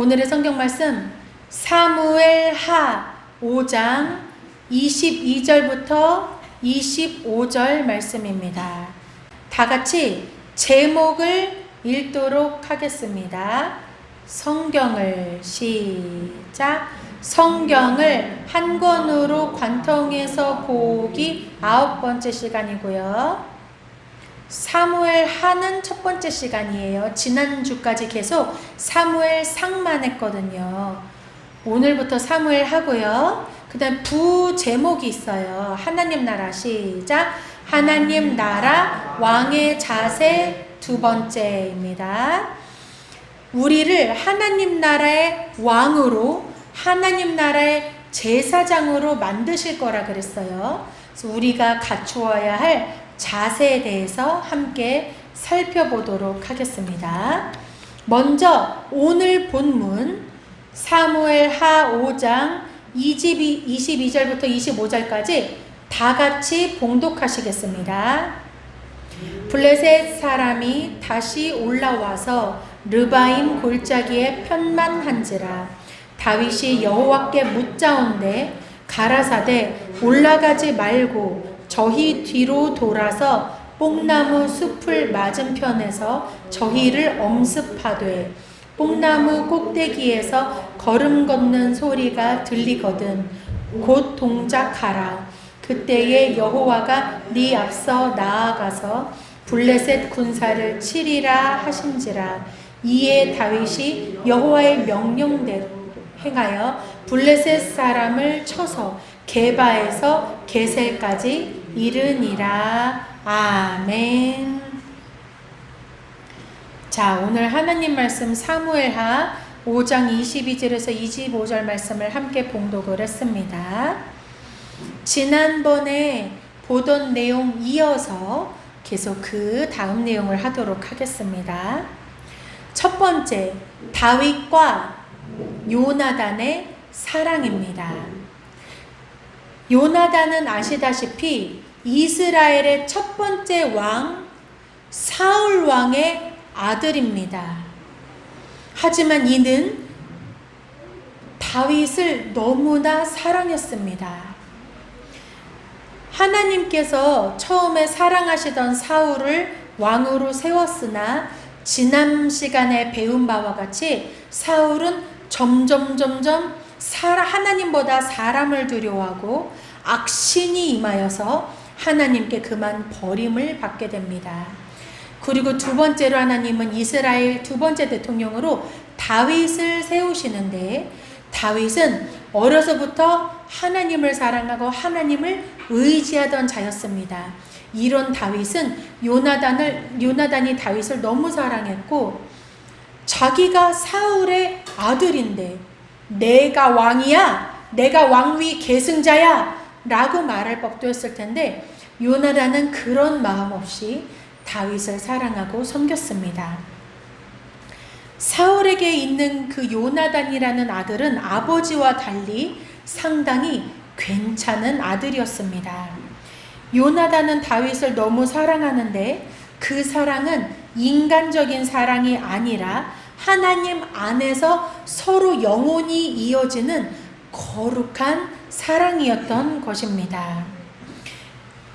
오늘의 성경 말씀 사무엘하 5장 22절부터 25절 말씀입니다. 다 같이 제목을 읽도록 하겠습니다. 성경을 시작. 성경을 한 권으로 관통해서 보기 9번째 시간이고요. 사무엘하는 첫 번째 시간이에요. 지난주까지 계속 사무엘상만 했거든요. 오늘부터 사무엘하고요. 그 다음 부제목이 있어요. 하나님 나라 시작. 하나님 나라 왕의 자세 두 번째입니다. 우리를 하나님 나라의 왕으로, 하나님 나라의 제사장으로 만드실 거라 그랬어요. 그래서 우리가 갖추어야 할 자세에 대해서 함께 살펴보도록 하겠습니다. 먼저 오늘 본문 사무엘하 5장 22절부터 25절까지 다 같이 봉독하시겠습니다. 블레셋 사람이 다시 올라와서 르바임 골짜기에 편만한지라 다윗이 여호와께 묻자온대 가라사대 올라가지 말고 저희 뒤로 돌아서 뽕나무 숲을 맞은편에서 저희를 엄습하되 뽕나무 꼭대기에서 걸음 걷는 소리가 들리거든 곧 동작하라. 그때에 여호와가 네 앞서 나아가서 블레셋 군사를 치리라 하신지라. 이에 다윗이 여호와의 명령대로 행하여 블레셋 사람을 쳐서 게바에서 게셀까지 이르니라. 아멘. 자, 오늘 하나님 말씀 사무엘하 5장 22절에서 25절 말씀을 함께 봉독을 했습니다. 지난번에 보던 내용 이어서 계속 그 다음 내용을 하도록 하겠습니다. 첫 번째, 다윗과 요나단의 사랑입니다. 요나단은 아시다시피 이스라엘의 첫 번째 왕 사울 왕의 아들입니다. 하지만 이는 다윗을 너무나 사랑했습니다. 하나님께서 처음에 사랑하시던 사울을 왕으로 세웠으나 지난 시간에 배운 바와 같이 사울은 점점 하나님보다 사람을 두려워하고 악신이 임하여서 하나님께 그만 버림을 받게 됩니다. 그리고 두 번째로 하나님은 이스라엘 두 번째 대통령으로 다윗을 세우시는데 다윗은 어려서부터 하나님을 사랑하고 하나님을 의지하던 자였습니다. 이런 다윗은 요나단이 다윗을 너무 사랑했고 자기가 사울의 아들인데 내가 왕이야, 내가 왕위 계승자야 라고 말할 법도 했을 텐데 요나단은 그런 마음 없이 다윗을 사랑하고 섬겼습니다. 사울에게 있는 그 요나단이라는 아들은 아버지와 달리 상당히 괜찮은 아들이었습니다. 요나단은 다윗을 너무 사랑하는데 그 사랑은 인간적인 사랑이 아니라 하나님 안에서 서로 영혼이 이어지는 거룩한 사랑이었던 것입니다.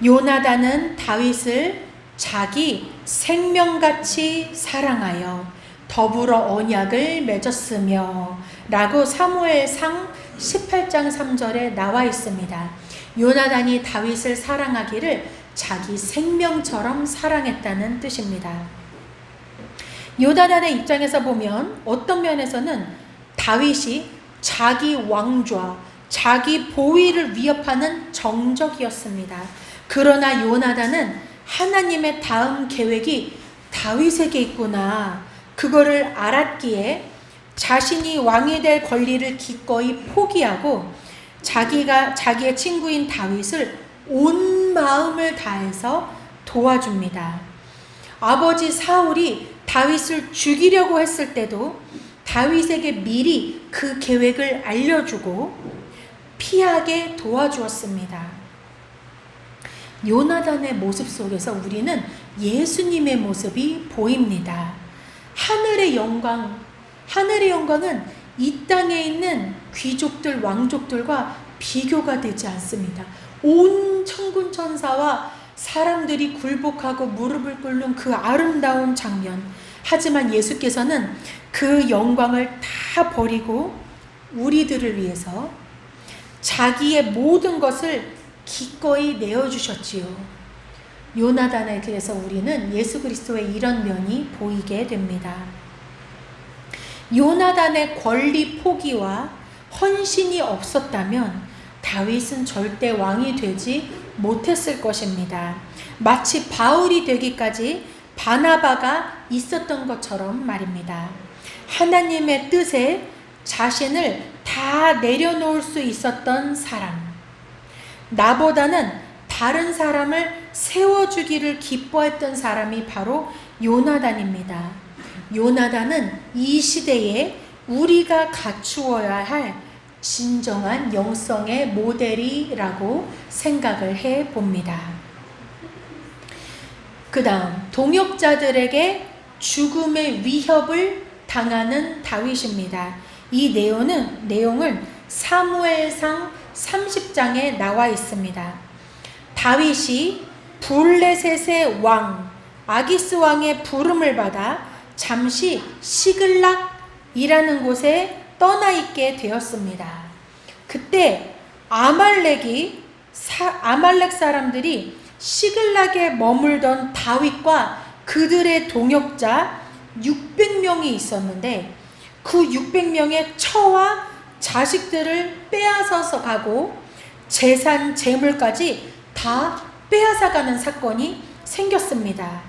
요나단은 다윗을 자기 생명같이 사랑하여 더불어 언약을 맺었으며 라고 사무엘상 18장 3절에 나와 있습니다. 요나단이 다윗을 사랑하기를 자기 생명처럼 사랑했다는 뜻입니다. 요나단의 입장에서 보면 어떤 면에서는 다윗이 자기 왕좌, 자기 보위를 위협하는 정적이었습니다. 그러나 요나단은 하나님의 다음 계획이 다윗에게 있구나. 그거를 알았기에 자신이 왕이 될 권리를 기꺼이 포기하고 자기의 친구인 다윗을 온 마음을 다해서 도와줍니다. 아버지 사울이 다윗을 죽이려고 했을 때도 다윗에게 미리 그 계획을 알려주고 피하게 도와주었습니다. 요나단의 모습 속에서 우리는 예수님의 모습이 보입니다. 하늘의 영광은 이 땅에 있는 귀족들, 왕족들과 비교가 되지 않습니다. 온 천군 천사와 사람들이 굴복하고 무릎을 꿇는 그 아름다운 장면. 하지만 예수께서는 그 영광을 다 버리고 우리들을 위해서 자기의 모든 것을 기꺼이 내어주셨지요. 요나단에게서 우리는 예수 그리스도의 이런 면이 보이게 됩니다. 요나단의 권리 포기와 헌신이 없었다면 다윗은 절대 왕이 되지 못했을 것입니다. 마치 바울이 되기까지 바나바가 있었던 것처럼 말입니다. 하나님의 뜻에 자신을 다 내려놓을 수 있었던 사람, 나보다는 다른 사람을 세워주기를 기뻐했던 사람이 바로 요나단입니다. 요나단은 이 시대에 우리가 갖추어야 할 진정한 영성의 모델이라고 생각을 해봅니다. 그 다음, 동역자들에게 죽음의 위협을 당하는 다윗입니다. 이 내용은 사무엘상 30장에 나와 있습니다. 다윗이 블레셋의 왕 아기스 왕의 부름을 받아 잠시 시글락이라는 곳에 떠나 있게 되었습니다. 그때 아말렉 사람들이 시글락에 머물던 다윗과 그들의 동역자 600명이 있었는데 그 600명의 처와 자식들을 빼앗아서 가고 재산, 재물까지 다 빼앗아가는 사건이 생겼습니다.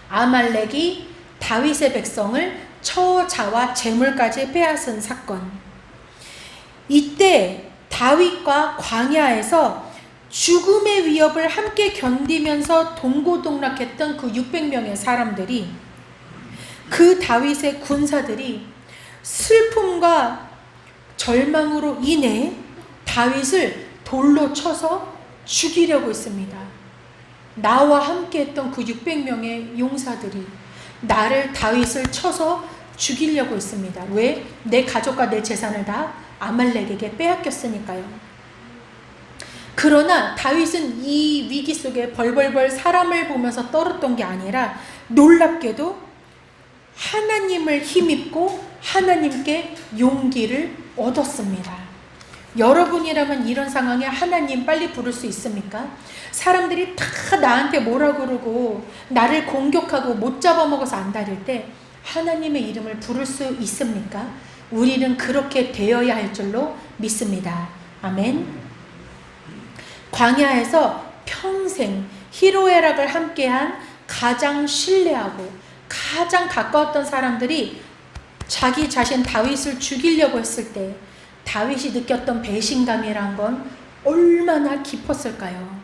아말렉이 다윗의 백성을 처자와 재물까지 빼앗은 사건. 이때 다윗과 광야에서 죽음의 위협을 함께 견디면서 동고동락했던 그 600명의 사람들이, 그 다윗의 군사들이 슬픔과 절망으로 인해 다윗을 돌로 쳐서 죽이려고 했습니다. 나와 함께 했던 그 600명의 용사들이 나를, 다윗을 쳐서 죽이려고 했습니다. 왜? 내 가족과 내 재산을 다 아말렉에게 빼앗겼으니까요. 그러나 다윗은 이 위기 속에 벌벌벌 사람을 보면서 떨었던 게 아니라 놀랍게도 하나님을 힘입고 하나님께 용기를 얻었습니다. 여러분이라면 이런 상황에 하나님 빨리 부를 수 있습니까? 사람들이 다 나한테 뭐라 그러고 나를 공격하고 못 잡아먹어서 안달일 때 하나님의 이름을 부를 수 있습니까? 우리는 그렇게 되어야 할 줄로 믿습니다. 아멘. 광야에서 평생 희로애락을 함께한 가장 신뢰하고 가장 가까웠던 사람들이 자기 자신 다윗을 죽이려고 했을 때 다윗이 느꼈던 배신감이란 건 얼마나 깊었을까요?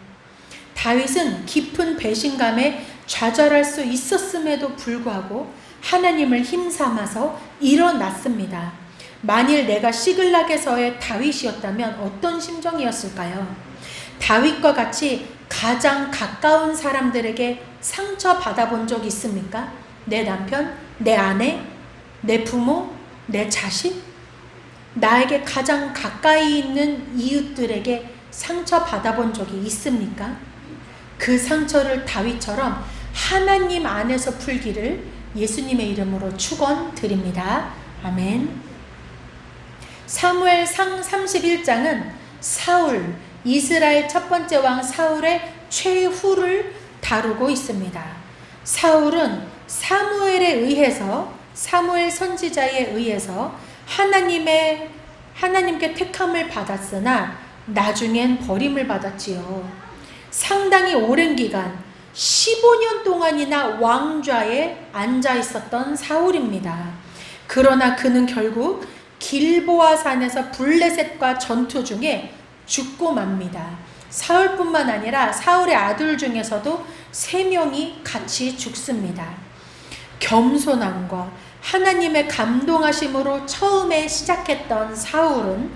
다윗은 깊은 배신감에 좌절할 수 있었음에도 불구하고 하나님을 힘삼아서 일어났습니다. 만일 내가 시글락에서의 다윗이었다면 어떤 심정이었을까요? 다윗과 같이 가장 가까운 사람들에게 상처받아 본 적 있습니까? 내 남편, 내 아내, 내 부모, 내 자식? 나에게 가장 가까이 있는 이웃들에게 상처받아 본 적이 있습니까? 그 상처를 다윗처럼 하나님 안에서 풀기를 예수님의 이름으로 축원드립니다. 아멘. 사무엘상 31장은 사울, 이스라엘 첫 번째 왕 사울의 최후를 다루고 있습니다. 사울은 사무엘 선지자에 의해서 하나님께 택함을 받았으나 나중엔 버림을 받았지요. 상당히 오랜 기간 15년 동안이나 왕좌에 앉아 있었던 사울입니다. 그러나 그는 결국 길보아 산에서 블레셋과 전투 중에 죽고 맙니다. 사울뿐만 아니라 사울의 아들 중에서도 3명이 같이 죽습니다. 겸손함과 하나님의 감동하심으로 처음에 시작했던 사울은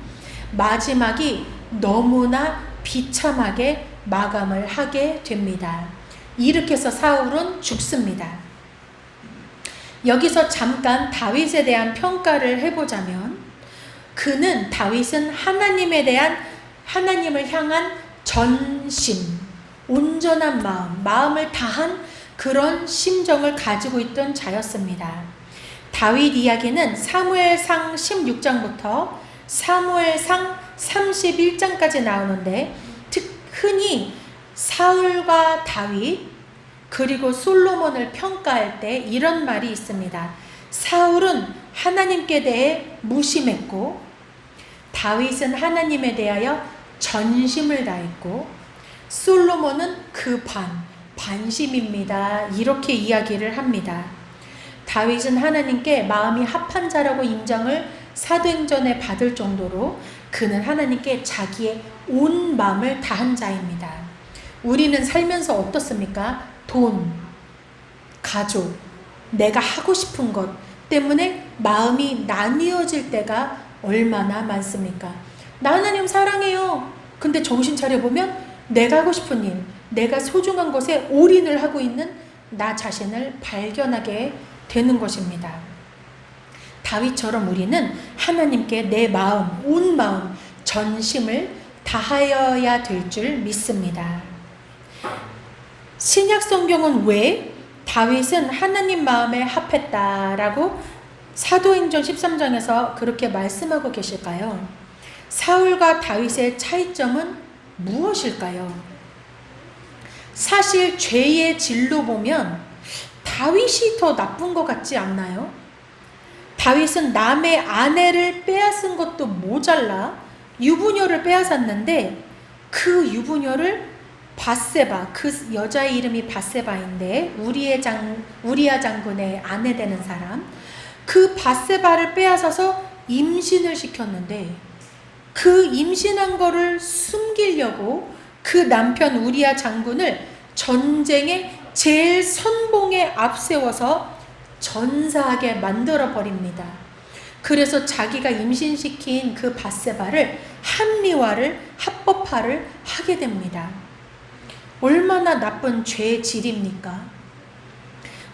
마지막이 너무나 비참하게 마감을 하게 됩니다. 이렇게 해서 사울은 죽습니다. 여기서 잠깐 다윗에 대한 평가를 해보자면, 다윗은 하나님을 향한 전심, 온전한 마음을 다한 그런 심정을 가지고 있던 자였습니다. 다윗 이야기는 사무엘상 16장부터 사무엘상 31장까지 나오는데, 흔히 사울과 다윗 그리고 솔로몬을 평가할 때 이런 말이 있습니다. 사울은 하나님께 대해 무심했고 다윗은 하나님에 대하여 전심을 다했고 솔로몬은 그 반심입니다. 이렇게 이야기를 합니다. 다윗은 하나님께 마음이 합한 자라고 인정을 사도행전에 받을 정도로 그는 하나님께 자기의 온 마음을 다한 자입니다. 우리는 살면서 어떻습니까? 돈, 가족, 내가 하고 싶은 것 때문에 마음이 나뉘어질 때가 얼마나 많습니까? 나 하나님 사랑해요. 근데 정신 차려보면 내가 하고 싶은 일, 내가 소중한 것에 올인을 하고 있는 나 자신을 발견하게 되는 것입니다. 다윗처럼 우리는 하나님께 내 마음, 온 마음, 전심을 다하여야 될 줄 믿습니다. 신약 성경은 왜 다윗은 하나님 마음에 합했다라고 사도행전 13장에서 그렇게 말씀하고 계실까요? 사울과 다윗의 차이점은 무엇일까요? 사실 죄의 질로 보면 다윗이 더 나쁜 것 같지 않나요? 다윗은 남의 아내를 빼앗은 것도 모자라 유부녀를 빼앗았는데, 그 유부녀를 밧세바, 그 여자의 이름이 밧세바인데 우리야 장군의 아내 되는 사람, 그 밧세바를 빼앗아서 임신을 시켰는데, 그 임신한 거를 숨기려고 그 남편 우리야 장군을 전쟁의 제일 선봉에 앞세워서 전사하게 만들어 버립니다. 그래서 자기가 임신시킨 그 밧세바를 합법화를 하게 됩니다. 얼마나 나쁜 죄의 질입니까?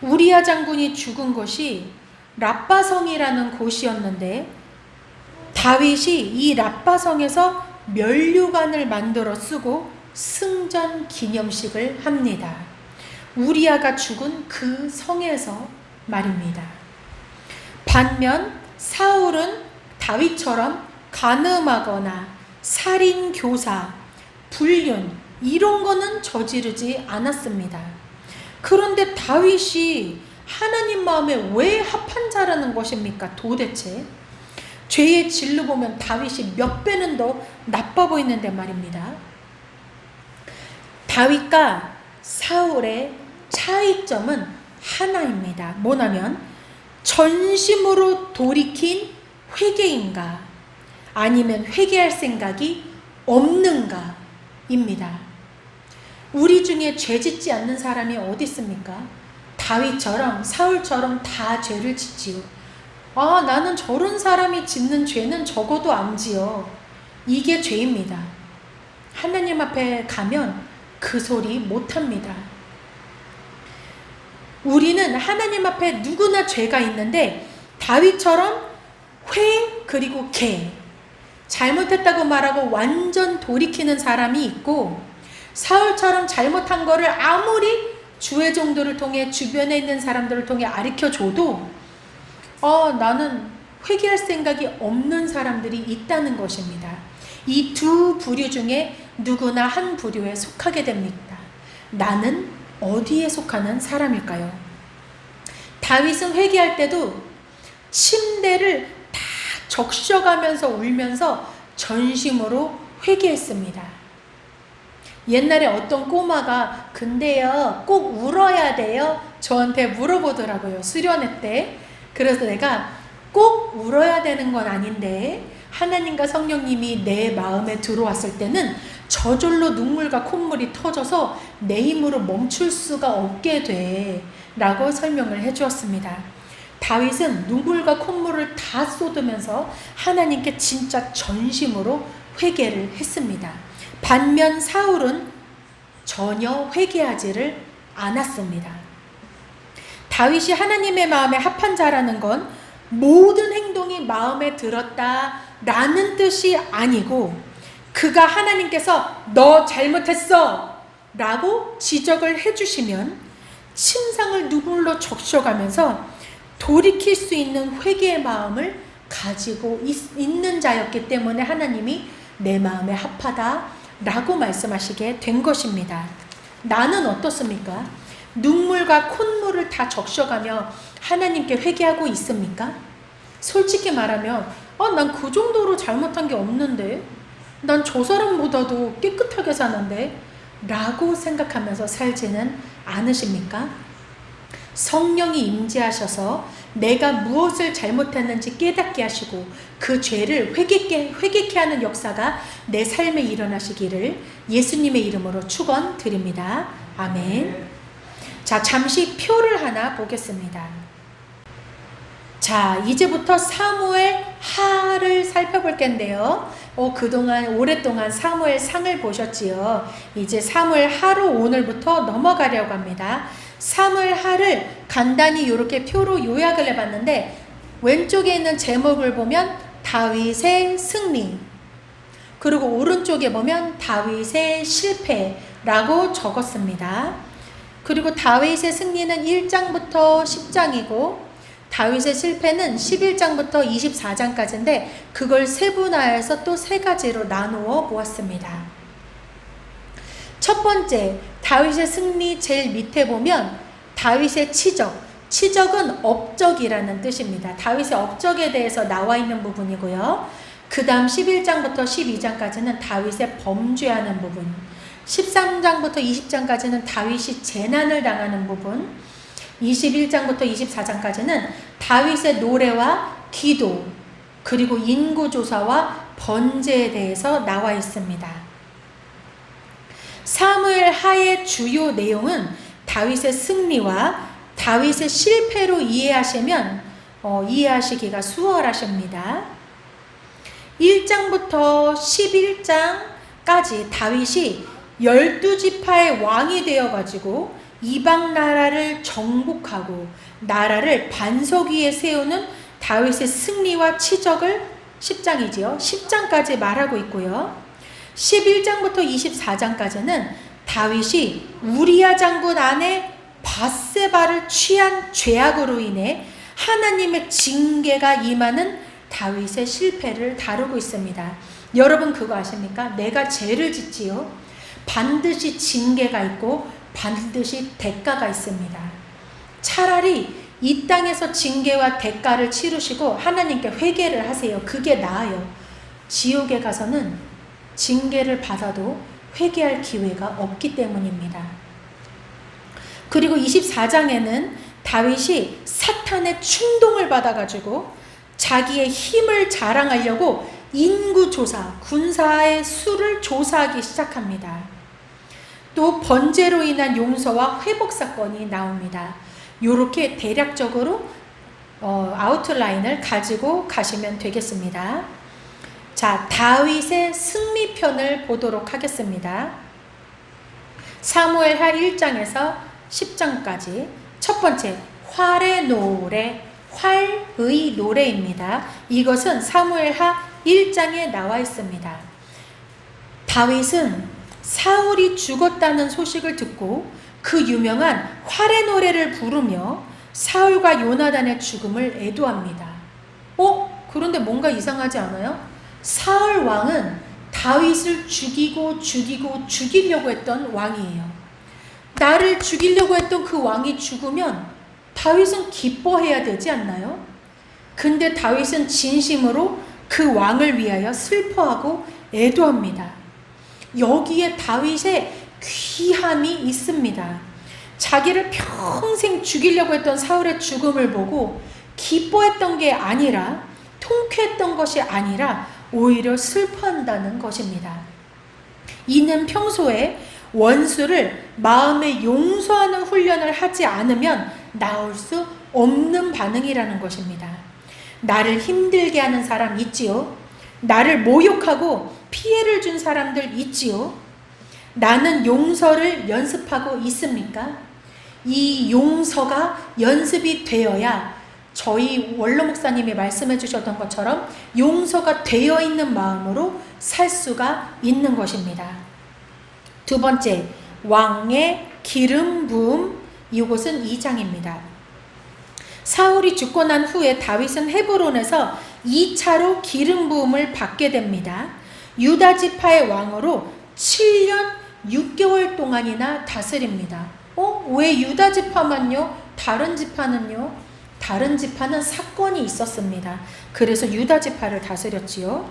우리야 장군이 죽은 것이 랍바성이라는 곳이었는데, 다윗이 이 랍바성에서 면류관을 만들어 쓰고 승전 기념식을 합니다. 우리야가 죽은 그 성에서 말입니다. 반면 사울은 다윗처럼 간음하거나 살인, 교사, 불륜 이런 거는 저지르지 않았습니다. 그런데 다윗이 하나님 마음에 왜 합한 자라는 것입니까? 도대체 죄의 질로 보면 다윗이 몇 배는 더 나빠 보이는데 말입니다. 다윗과 사울의 차이점은 하나입니다. 뭐냐면 전심으로 돌이킨 회개인가 아니면 회개할 생각이 없는가 입니다. 우리 중에 죄 짓지 않는 사람이 어디 있습니까? 다윗처럼 사울처럼 다 죄를 짓지요. 나는 저런 사람이 짓는 죄는 적어도 안 지어. 이게 죄입니다. 하나님 앞에 가면 그 소리 못합니다. 우리는 하나님 앞에 누구나 죄가 있는데 다윗처럼 그리고 잘못했다고 말하고 완전 돌이키는 사람이 있고, 사울처럼 잘못한 거를 아무리 주의 종들을 통해 주변에 있는 사람들을 통해 가르쳐줘도 나는 회개할 생각이 없는 사람들이 있다는 것입니다. 이 두 부류 중에 누구나 한 부류에 속하게 됩니다. 나는 어디에 속하는 사람일까요? 다윗은 회개할 때도 침대를 다 적셔가면서 울면서 전심으로 회개했습니다. 옛날에 어떤 꼬마가 근데요 꼭 울어야 돼요? 저한테 물어보더라고요. 수련회 때. 그래서 내가 꼭 울어야 되는 건 아닌데 하나님과 성령님이 내 마음에 들어왔을 때는 저절로 눈물과 콧물이 터져서 내 힘으로 멈출 수가 없게 돼 라고 설명을 해주었습니다. 다윗은 눈물과 콧물을 다 쏟으면서 하나님께 진짜 전심으로 회개를 했습니다. 반면 사울은 전혀 회개하지를 않았습니다. 다윗이 하나님의 마음에 합한 자라는 건 모든 행동이 마음에 들었다라는 뜻이 아니고, 그가 하나님께서 너 잘못했어 라고 지적을 해주시면 침상을 눈물로 적셔가면서 돌이킬 수 있는 회개의 마음을 가지고 있는 자였기 때문에 하나님이 내 마음에 합하다 라고 말씀하시게 된 것입니다. 나는 어떻습니까? 눈물과 콧물을 다 적셔가며 하나님께 회개하고 있습니까? 솔직히 말하면 난 그 정도로 잘못한 게 없는데, 난 저 사람보다도 깨끗하게 사는데 라고 생각하면서 살지는 않으십니까? 성령이 임재하셔서 내가 무엇을 잘못했는지 깨닫게 하시고 그 죄를 회개케 하는 역사가 내 삶에 일어나시기를 예수님의 이름으로 축원드립니다. 아멘. 자, 잠시 표를 하나 보겠습니다. 자, 이제부터 사무엘 하를 살펴볼 텐데요. 오랫동안 사무엘 상을 보셨지요. 이제 사무엘 하로 오늘부터 넘어가려고 합니다. 사무엘 하를 간단히 이렇게 표로 요약을 해봤는데, 왼쪽에 있는 제목을 보면 다윗의 승리, 그리고 오른쪽에 보면 다윗의 실패라고 적었습니다. 그리고 다윗의 승리는 1장부터 10장이고 다윗의 실패는 11장부터 24장까지인데 그걸 세분화해서 또 세 가지로 나누어 보았습니다. 첫 번째, 다윗의 승리 제일 밑에 보면 다윗의 치적은 업적이라는 뜻입니다. 다윗의 업적에 대해서 나와 있는 부분이고요. 그 다음 11장부터 12장까지는 다윗의 범죄하는 부분, 13장부터 20장까지는 다윗이 재난을 당하는 부분, 21장부터 24장까지는 다윗의 노래와 기도, 그리고 인구조사와 번제에 대해서 나와 있습니다. 사무엘 하의 주요 내용은 다윗의 승리와 다윗의 실패로 이해하시면 이해하시기가 수월하십니다. 1장부터 11장까지 다윗이 12지파의 왕이 되어가지고 이방 나라를 정복하고 나라를 반석 위에 세우는 다윗의 승리와 치적을 10장이지요. 10장까지 말하고 있고요. 11장부터 24장까지는 다윗이 우리야 장군 아내 밧세바를 취한 죄악으로 인해 하나님의 징계가 임하는 다윗의 실패를 다루고 있습니다. 여러분 그거 아십니까? 내가 죄를 짓지요. 반드시 징계가 있고 반드시 대가가 있습니다. 차라리 이 땅에서 징계와 대가를 치르시고 하나님께 회개를 하세요. 그게 나아요. 지옥에 가서는 징계를 받아도 회개할 기회가 없기 때문입니다. 그리고 24장에는 다윗이 사탄의 충동을 받아가지고 자기의 힘을 자랑하려고 인구조사, 군사의 수를 조사하기 시작합니다. 또 번제로 인한 용서와 회복 사건이 나옵니다. 이렇게 대략적으로 아웃라인을 가지고 가시면 되겠습니다. 자, 다윗의 승리편을 보도록 하겠습니다. 사무엘하 1장에서 10장까지 첫 번째, 활의 노래, 활의 노래입니다. 이것은 사무엘하 1장에 나와 있습니다. 다윗은 사울이 죽었다는 소식을 듣고 그 유명한 활의 노래를 부르며 사울과 요나단의 죽음을 애도합니다. 그런데 뭔가 이상하지 않아요? 사울 왕은 다윗을 죽이려고 했던 왕이에요. 나를 죽이려고 했던 그 왕이 죽으면 다윗은 기뻐해야 되지 않나요? 근데 다윗은 진심으로 그 왕을 위하여 슬퍼하고 애도합니다. 여기에 다윗의 귀함이 있습니다. 자기를 평생 죽이려고 했던 사울의 죽음을 보고 기뻐했던 게 아니라, 통쾌했던 것이 아니라 오히려 슬퍼한다는 것입니다. 이는 평소에 원수를 마음에 용서하는 훈련을 하지 않으면 나올 수 없는 반응이라는 것입니다. 나를 힘들게 하는 사람 있지요. 나를 모욕하고 피해를 준 사람들 있지요. 나는 용서를 연습하고 있습니까? 이 용서가 연습이 되어야 저희 원로 목사님이 말씀해 주셨던 것처럼 용서가 되어 있는 마음으로 살 수가 있는 것입니다. 두 번째, 왕의 기름 부음. 이것은 2장입니다. 사울이 죽고 난 후에 다윗은 헤브론에서 2차로 기름 부음을 받게 됩니다. 유다 지파의 왕으로 7년 6개월 동안이나 다스립니다. 왜 유다 지파만요? 다른 지파는요? 다른 지파는 사건이 있었습니다. 그래서 유다 지파를 다스렸지요.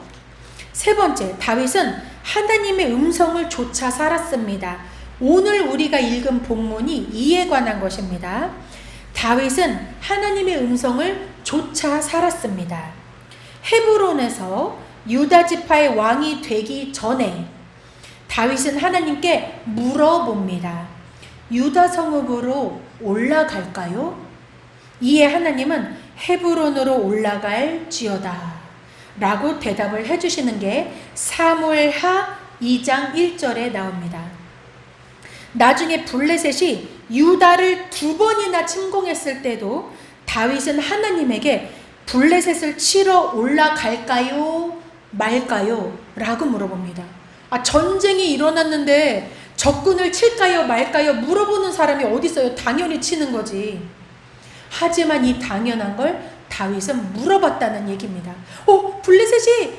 세 번째, 다윗은 하나님의 음성을 좇아 살았습니다. 오늘 우리가 읽은 본문이 이에 관한 것입니다. 다윗은 하나님의 음성을 좇아 살았습니다. 헤브론에서 유다 지파의 왕이 되기 전에 다윗은 하나님께 물어봅니다. 유다 성읍으로 올라갈까요? 이에 하나님은 헤브론으로 올라갈지어다 라고 대답을 해주시는 게 사무엘하 2장 1절에 나옵니다. 나중에 블레셋이 유다를 2번이나 침공했을 때도 다윗은 하나님에게 블레셋을 치러 올라갈까요? 말까요? 라고 물어봅니다. 전쟁이 일어났는데 적군을 칠까요? 말까요? 물어보는 사람이 어디 있어요? 당연히 치는 거지. 하지만 이 당연한 걸 다윗은 물어봤다는 얘기입니다. 블레셋이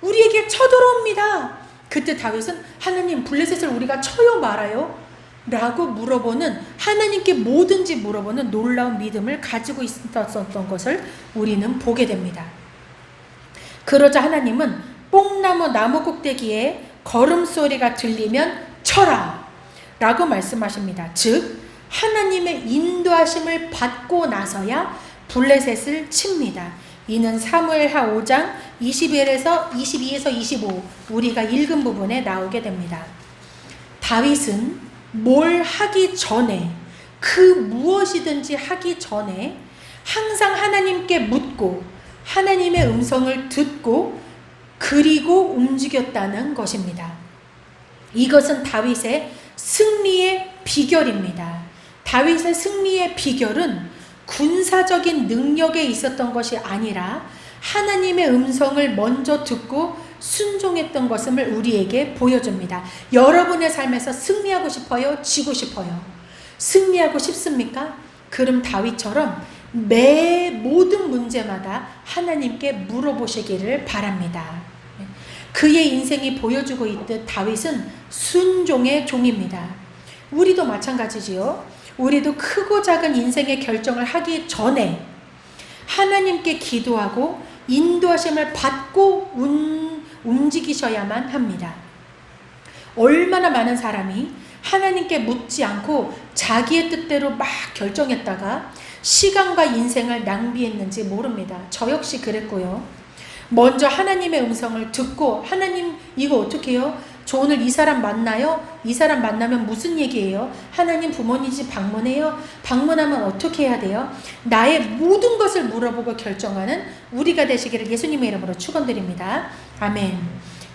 우리에게 쳐들어옵니다. 그때 다윗은 하나님, 블레셋을 우리가 쳐요 말아요? 라고 물어보는, 하나님께 뭐든지 물어보는 놀라운 믿음을 가지고 있었던 것을 우리는 보게 됩니다. 그러자 하나님은 뽕나무 나무 꼭대기에 걸음소리가 들리면 쳐라 라고 말씀하십니다. 즉 하나님의 인도하심을 받고 나서야 블레셋을 칩니다. 이는 사무엘하 5장 22에서 25 우리가 읽은 부분에 나오게 됩니다. 다윗은 뭘 하기 전에, 그 무엇이든지 하기 전에 항상 하나님께 묻고 하나님의 음성을 듣고 그리고 움직였다는 것입니다. 이것은 다윗의 승리의 비결입니다. 다윗의 승리의 비결은 군사적인 능력에 있었던 것이 아니라 하나님의 음성을 먼저 듣고 순종했던 것을 우리에게 보여줍니다. 여러분의 삶에서 승리하고 싶어요? 지고 싶어요? 승리하고 싶습니까? 그럼 다윗처럼 매 모든 문제마다 하나님께 물어보시기를 바랍니다. 그의 인생이 보여주고 있듯 다윗은 순종의 종입니다. 우리도 마찬가지지요. 우리도 크고 작은 인생의 결정을 하기 전에 하나님께 기도하고 인도하심을 받고 움직이셔야만 합니다. 얼마나 많은 사람이 하나님께 묻지 않고 자기의 뜻대로 막 결정했다가 시간과 인생을 낭비했는지 모릅니다. 저 역시 그랬고요. 먼저 하나님의 음성을 듣고, 하나님 이거 어떻게 해요? 저 오늘 이 사람 만나요? 이 사람 만나면 무슨 얘기예요? 하나님 부모님 집 방문해요? 방문하면 어떻게 해야 돼요? 나의 모든 것을 물어보고 결정하는 우리가 되시기를 예수님의 이름으로 축원드립니다. 아멘.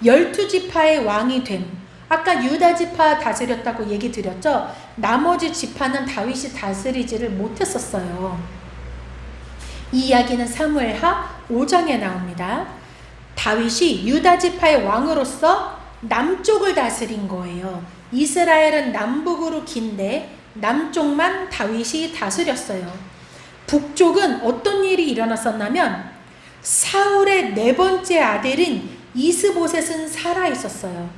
12지파의 왕이 된, 아까 유다 지파 다스렸다고 얘기 드렸죠? 나머지 지파는 다윗이 다스리지를 못했었어요. 이 이야기는 사무엘하 5장에 나옵니다. 다윗이 유다 지파의 왕으로서 남쪽을 다스린 거예요. 이스라엘은 남북으로 긴데 남쪽만 다윗이 다스렸어요. 북쪽은 어떤 일이 일어났었냐면 사울의 4번째 아들인 이스보셋은 살아 있었어요.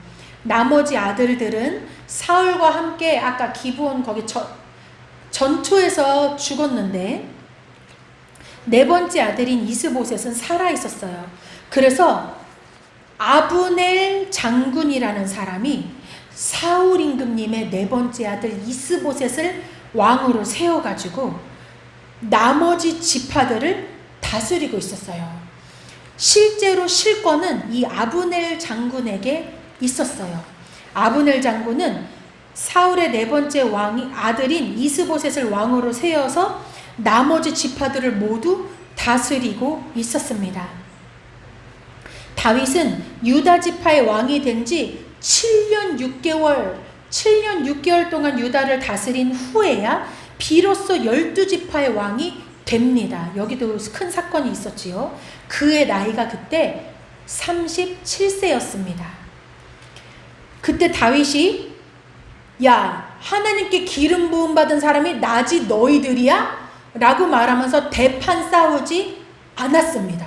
나머지 아들들은 사울과 함께 아까 기브온 거기 전투에서 죽었는데 4번째 아들인 이스보셋은 살아 있었어요. 그래서 아브넬 장군이라는 사람이 사울 임금님의 4번째 아들 이스보셋을 왕으로 세워가지고 나머지 지파들을 다스리고 있었어요. 실제로 실권은 이 아브넬 장군에게 있었어요. 아브넬 장군은 사울의 4번째 아들인 이스보셋을 왕으로 세워서 나머지 지파들을 모두 다스리고 있었습니다. 다윗은 유다 지파의 왕이 된 지 7년 6개월 동안 유다를 다스린 후에야 비로소 12지파의 왕이 됩니다. 여기도 큰 사건이 있었지요. 그의 나이가 그때 37세였습니다. 그때 다윗이 야, 하나님께 기름 부음 받은 사람이 나지 너희들이야? 라고 말하면서 대판 싸우지 않았습니다.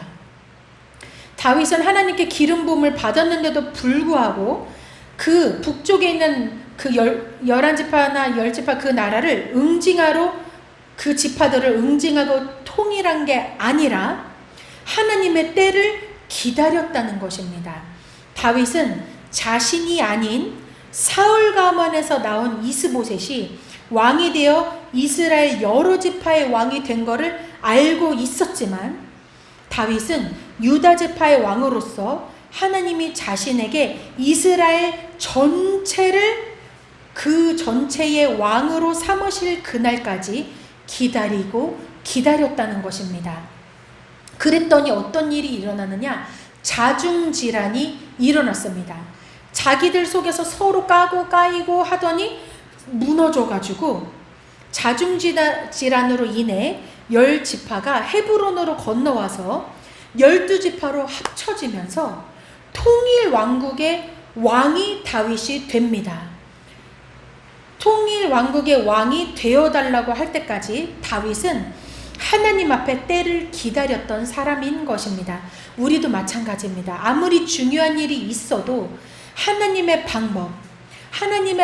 다윗은 하나님께 기름 부음을 받았는데도 불구하고 그 북쪽에 있는 그 11지파나 10지파 그 나라를 응징하러 그 지파들을 응징하고 통일한 게 아니라 하나님의 때를 기다렸다는 것입니다. 다윗은 자신이 아닌 사울 가문에서 나온 이스보셋이 왕이 되어 이스라엘 여러 지파의 왕이 된 것을 알고 있었지만 다윗은 유다 지파의 왕으로서 하나님이 자신에게 이스라엘 전체를 그 전체의 왕으로 삼으실 그날까지 기다리고 기다렸다는 것입니다. 그랬더니 어떤 일이 일어나느냐? 자중질환이 일어났습니다. 자기들 속에서 서로 까고 까이고 하더니 무너져가지고 자중질환으로 인해 10지파가 헤브론으로 건너와서 12지파로 합쳐지면서 통일 왕국의 왕이 다윗이 됩니다. 통일 왕국의 왕이 되어달라고 할 때까지 다윗은 하나님 앞에 때를 기다렸던 사람인 것입니다. 우리도 마찬가지입니다. 아무리 중요한 일이 있어도 하나님의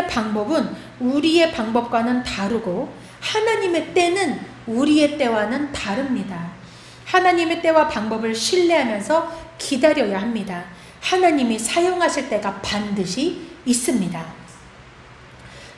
방법은 우리의 방법과는 다르고 하나님의 때는 우리의 때와는 다릅니다. 하나님의 때와 방법을 신뢰하면서 기다려야 합니다. 하나님이 사용하실 때가 반드시 있습니다.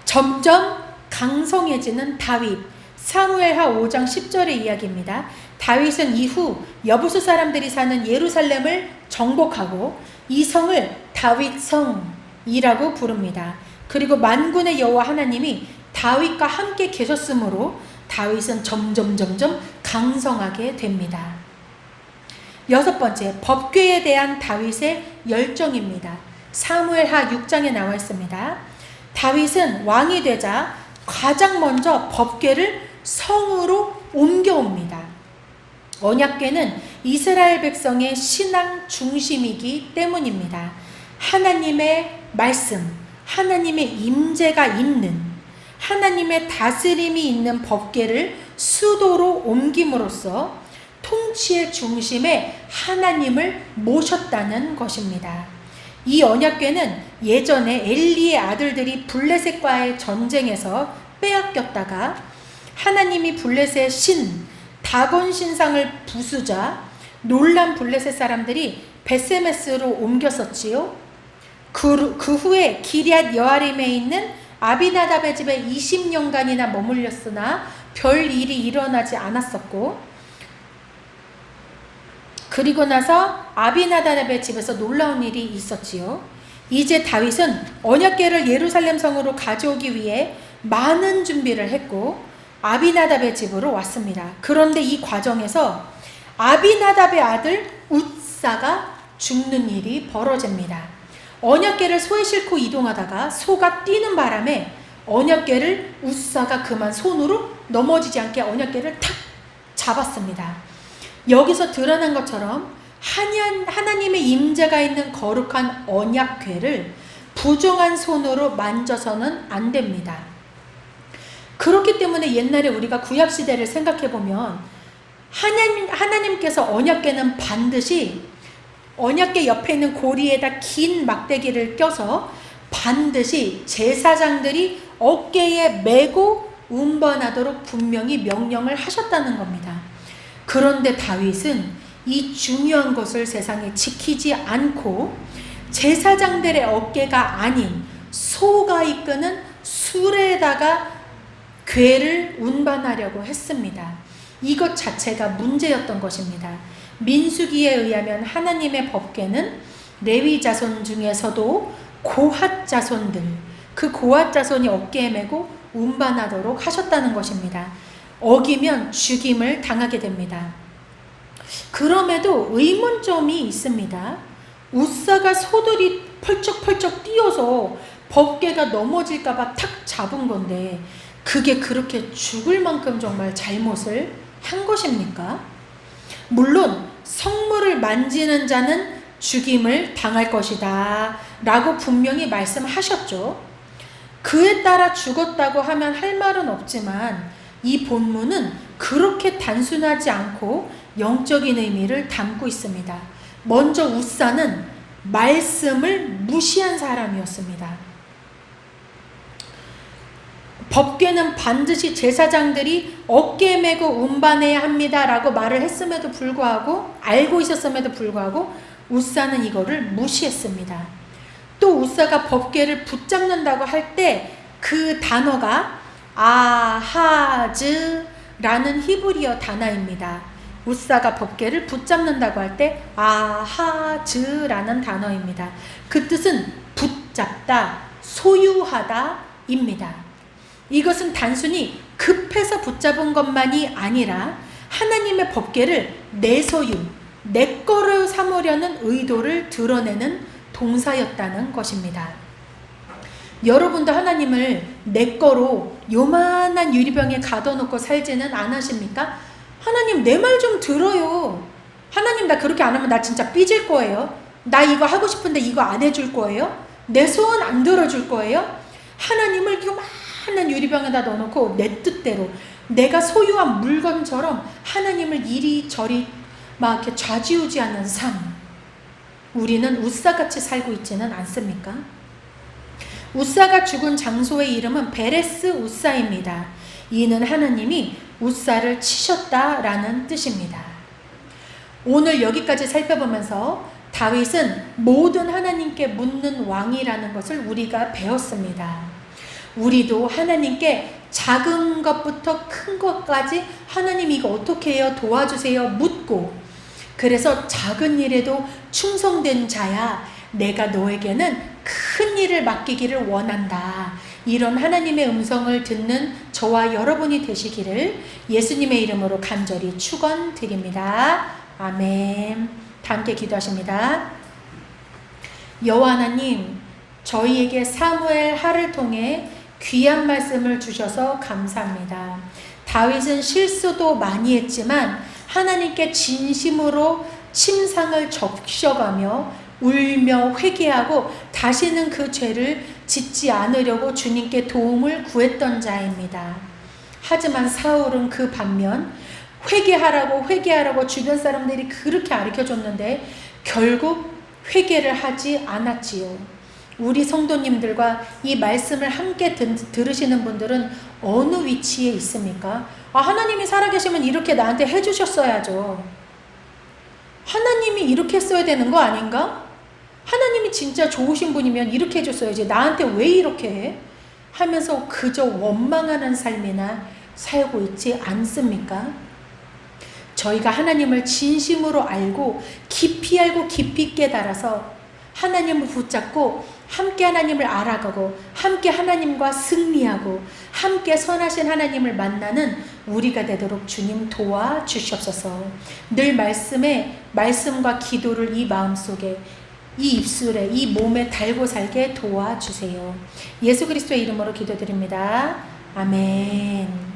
점점 강성해지는 다윗. 사무엘하 5장 10절의 이야기입니다. 다윗은 이후 여부수 사람들이 사는 예루살렘을 정복하고 이 성을 다윗성이라고 부릅니다. 그리고 만군의 여호와 하나님이 다윗과 함께 계셨으므로 다윗은 점점 강성하게 됩니다. 6번째, 법궤에 대한 다윗의 열정입니다. 사무엘하 6장에 나와 있습니다. 다윗은 왕이 되자 가장 먼저 법궤를 성으로 옮겨옵니다. 언약궤는 이스라엘 백성의 신앙 중심이기 때문입니다. 하나님의 말씀, 하나님의 임재가 있는, 하나님의 다스림이 있는 법궤를 수도로 옮김으로써 통치의 중심에 하나님을 모셨다는 것입니다. 이 언약궤는 예전에 엘리의 아들들이 블레셋과의 전쟁에서 빼앗겼다가 하나님이 블레셋의 신 다곤 신상을 부수자 놀란 블레셋 사람들이 베세메스로 옮겼었지요. 그 후에 기럇 여아림에 있는 아비나답의 집에 20년간이나 머물렀으나 별 일이 일어나지 않았었고, 그리고 나서 아비나답의 집에서 놀라운 일이 있었지요. 이제 다윗은 언약궤를 예루살렘 성으로 가져오기 위해 많은 준비를 했고 아비나답의 집으로 왔습니다. 그런데 이 과정에서 아비나답의 아들 웃사가 죽는 일이 벌어집니다. 언약궤를 소에 싣고 이동하다가 소가 뛰는 바람에 언약궤를 웃사가 그만 손으로 넘어지지 않게 언약궤를 탁 잡았습니다. 여기서 드러난 것처럼 하나님의 임재가 있는 거룩한 언약궤를 부정한 손으로 만져서는 안 됩니다. 그렇기 때문에 옛날에 우리가 구약시대를 생각해보면 하나님께서 언약궤는 반드시 언약궤 옆에 있는 고리에다 긴 막대기를 껴서 반드시 제사장들이 어깨에 메고 운반하도록 분명히 명령을 하셨다는 겁니다. 그런데 다윗은 이 중요한 것을 세상에 지키지 않고 제사장들의 어깨가 아닌 소가 이끄는 수레에다가 궤를 운반하려고 했습니다. 이것 자체가 문제였던 것입니다. 민수기에 의하면 하나님의 법궤는 레위 자손 중에서도 고핫 자손들, 그 고핫 자손이 어깨에 메고 운반하도록 하셨다는 것입니다. 어기면 죽임을 당하게 됩니다. 그럼에도 의문점이 있습니다. 웃사가 소들이 펄쩍펄쩍 뛰어서 법궤가 넘어질까봐 탁 잡은 건데 그게 그렇게 죽을 만큼 정말 잘못을 한 것입니까? 물론 성물을 만지는 자는 죽임을 당할 것이다 라고 분명히 말씀하셨죠. 그에 따라 죽었다고 하면 할 말은 없지만 이 본문은 그렇게 단순하지 않고 영적인 의미를 담고 있습니다. 먼저 웃사는 말씀을 무시한 사람이었습니다. 법궤는 반드시 제사장들이 어깨에 메고 운반해야 합니다 라고 말을 했음에도 불구하고, 알고 있었음에도 불구하고 웃사는 이거를 무시했습니다. 또 웃사가 법궤를 붙잡는다고 할 때 그 단어가 아하즈라는 히브리어 단어입니다. 웃사가 법궤를 붙잡는다고 할 때 아하즈라는 단어입니다. 그 뜻은 붙잡다, 소유하다 입니다. 이것은 단순히 급해서 붙잡은 것만이 아니라 하나님의 법궤를 내 소유, 내 거를 삼으려는 의도를 드러내는 동사였다는 것입니다. 여러분도 하나님을 내 거로 요만한 유리병에 가둬놓고 살지는 않으십니까? 하나님 내 말 좀 들어요. 하나님 나 그렇게 안 하면 나 진짜 삐질 거예요. 나 이거 하고 싶은데 이거 안 해줄 거예요. 내 소원 안 들어줄 거예요. 하나님을 요만한 유리병에다 넣어놓고 내 뜻대로 내가 소유한 물건처럼 하나님을 이리저리 막 이렇게 좌지우지하는 삶, 우리는 웃사같이 살고 있지는 않습니까? 웃사가 죽은 장소의 이름은 베레스 웃사입니다. 이는 하나님이 웃사를 치셨다라는 뜻입니다. 오늘 여기까지 살펴보면서 다윗은 모든 하나님께 묻는 왕이라는 것을 우리가 배웠습니다. 우리도 하나님께 작은 것부터 큰 것까지 하나님 이거 어떻게 해요? 도와주세요 묻고, 그래서 작은 일에도 충성된 자야 내가 너에게는 큰 일을 맡기기를 원한다, 이런 하나님의 음성을 듣는 저와 여러분이 되시기를 예수님의 이름으로 간절히 축원드립니다. 아멘. 다 함께 기도하십니다. 여호와 하나님, 저희에게 사무엘 하를 통해 귀한 말씀을 주셔서 감사합니다. 다윗은 실수도 많이 했지만 하나님께 진심으로 침상을 적셔가며 울며 회개하고 다시는 그 죄를 짓지 않으려고 주님께 도움을 구했던 자입니다. 하지만 사울은 그 반면 회개하라고 주변 사람들이 그렇게 가르쳐줬는데 결국 회개를 하지 않았지요. 우리 성도님들과 이 말씀을 함께 들으시는 분들은 어느 위치에 있습니까? 하나님이 살아계시면 이렇게 나한테 해주셨어야죠. 하나님이 이렇게 했어야 되는 거 아닌가? 하나님이 진짜 좋으신 분이면 이렇게 해줬어야지, 나한테 왜 이렇게 해? 하면서 그저 원망하는 삶이나 살고 있지 않습니까? 저희가 하나님을 진심으로 알고 깊이 깨달아서 하나님을 붙잡고 함께 하나님을 알아가고 함께 하나님과 승리하고 함께 선하신 하나님을 만나는 우리가 되도록 주님 도와주시옵소서. 늘 말씀과 기도를 이 마음속에, 이 입술에, 이 몸에 달고 살게 도와주세요. 예수 그리스도의 이름으로 기도드립니다. 아멘.